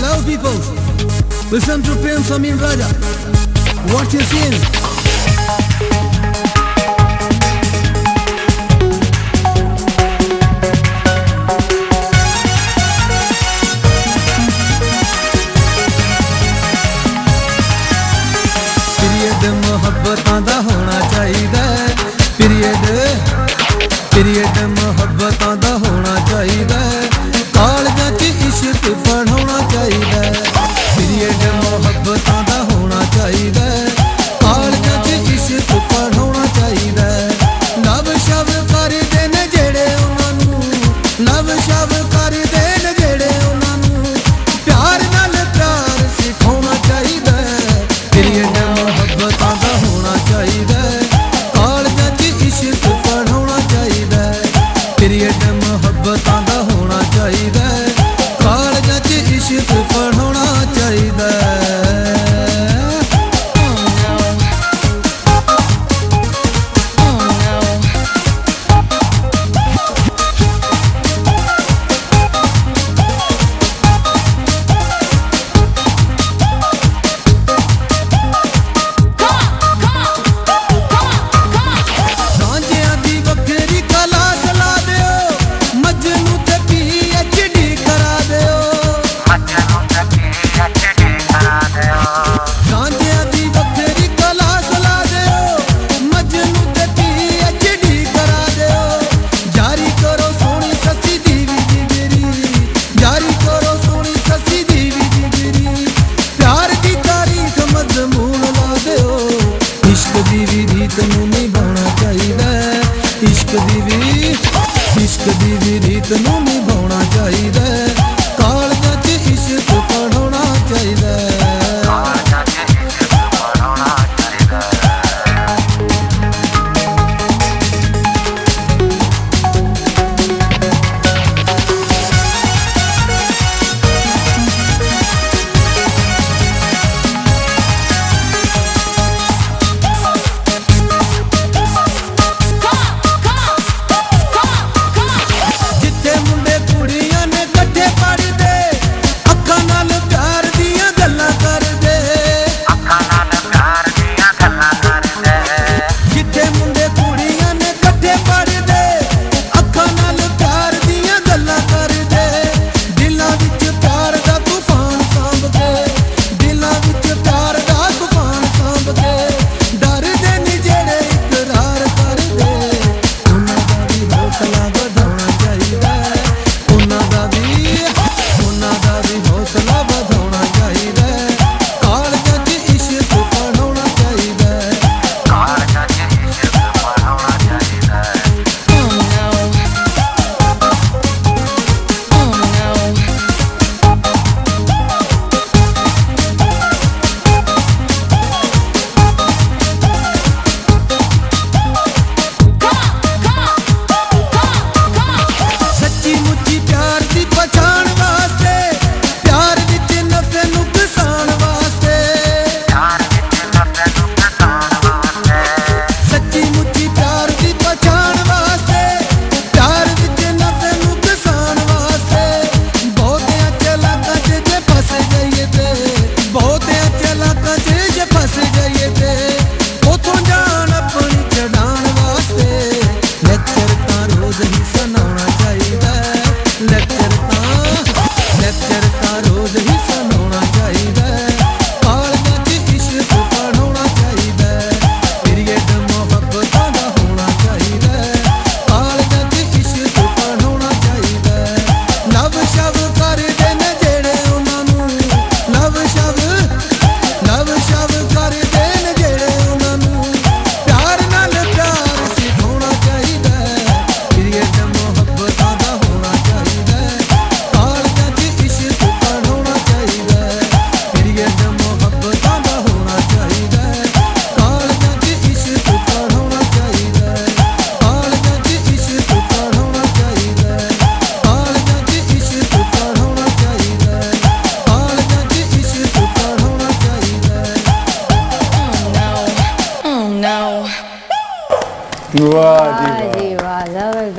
Hello people, listen to Prem Samin Raja. What you saying? Period ਮੁਹੱਬਤਾਂ ਦਾ ਹੋਣਾ ਚਾਹੀਦਾ, period ਮੁਹੱਬਤਾਂ ਦਾ ਹੋਣਾ ਚਾਹੀਦਾ, ਕਾਲਜਾਂ 'ਚ ਇਸ਼ਕ ਪੜ੍ਹਾਉਣਾ ਚਾਹੀਦਾ, period ਮੁਹੱਬਤਾਂ ਦਾ ਹੋਣਾ ਚਾਹੀਦਾ, ਕਾਲਜਾਂ 'ਚ ਇਸ਼ਕ ਪੜ੍ਹਾਉਣਾ ਚਾਹੀਦਾ। ਲਵ ਸ਼ਵ ਕਰਦੇ ਨੇ ਜਿਹੜੇ ਉਹਨਾਂ ਨੂੰ, ਲਵ ਸ਼ਵ ਕਰਦੇ ਨੇ ਜਿਹੜੇ ਉਹਨਾਂ ਨੂੰ, ਪਿਆਰ ਨਾਲ ਪਿਆਰ ਸਿਖਾਉਣਾ ਚਾਹੀਦਾ, period ਮੁਹੱਬਤਾਂ ਦਾ ਹੋਣਾ ਚਾਹੀਦਾ।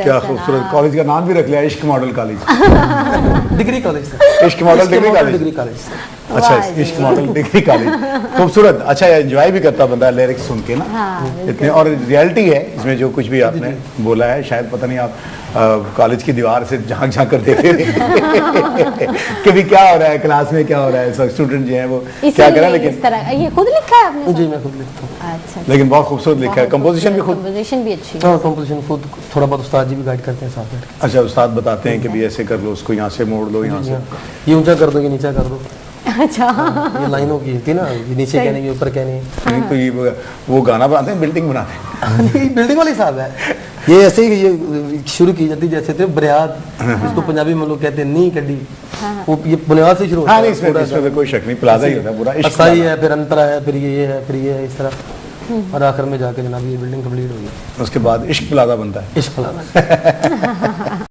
क्या खूबसूरत कॉलेज का नाम भी रख लिया, इश्क मॉडल कॉलेज। डिग्री कॉलेज, इश्क model degree college. Degree college. अच्छा, इश्क मॉडल डिग्री कॉलेज, खूबसूरत। अच्छा, एंजॉय भी करता बंदा लिरिक्स सुन के ना। इतने, और रियलिटी है इसमें जो कुछ भी आपने बोला है। शायद पता नहीं आप कॉलेज की दीवार से झांक कर देखे कभी क्या हो रहा है क्लास में, क्या हो रहा है, सब स्टूडेंट जो है वो क्या कर रहे हैं। लेकिन इस तरह ये खुद लिखा है आपने? जी मैं खुद लिखता हूँ। अच्छा, लेकिन बहुत खूबसूरत लिखा है। कंपोजिशन भी खुद? कंपोजिशन भी अच्छी है। हाँ, कंपोजिशन खुद, थोड़ा बहुत उस्ताद जी भी गाइड करते हैं साथ में। अच्छा, उस्ताद बताते हैं कि भी ऐसे कर लो, उसको यहाँ से मोड़ लो, यहाँ से ये ऊंचा कर दो, ये नीचा कर दो। अच्छा, ये लाइनों की थी ना, ये नीचे कहने, ये ऊपर कहने। नहीं तो ये वो गाना बनाते हैं, बिल्डिंग बनाते हैं। नहीं, बिल्डिंग वाले साहब है ये। ऐसे ही ये शुरू की जाती जैसे थे बुनियाद, इसको पंजाबी में लोग कहते हैं नी कड्डी, वो ये बुनियाद से शुरू होता हाँ, है। नहीं इसमें तो कोई शक नहीं, प्लाजा ही होता है पूरा। इश्क असाई है, फिर अंतरा है, फिर ये है, फिर ये है, इस तरह। और आखिर में जाके जनाब ये बिल्डिंग कंप्लीट हुई। उसके बाद इश्क प्लाजा बनता है। इश्क प्लाजा।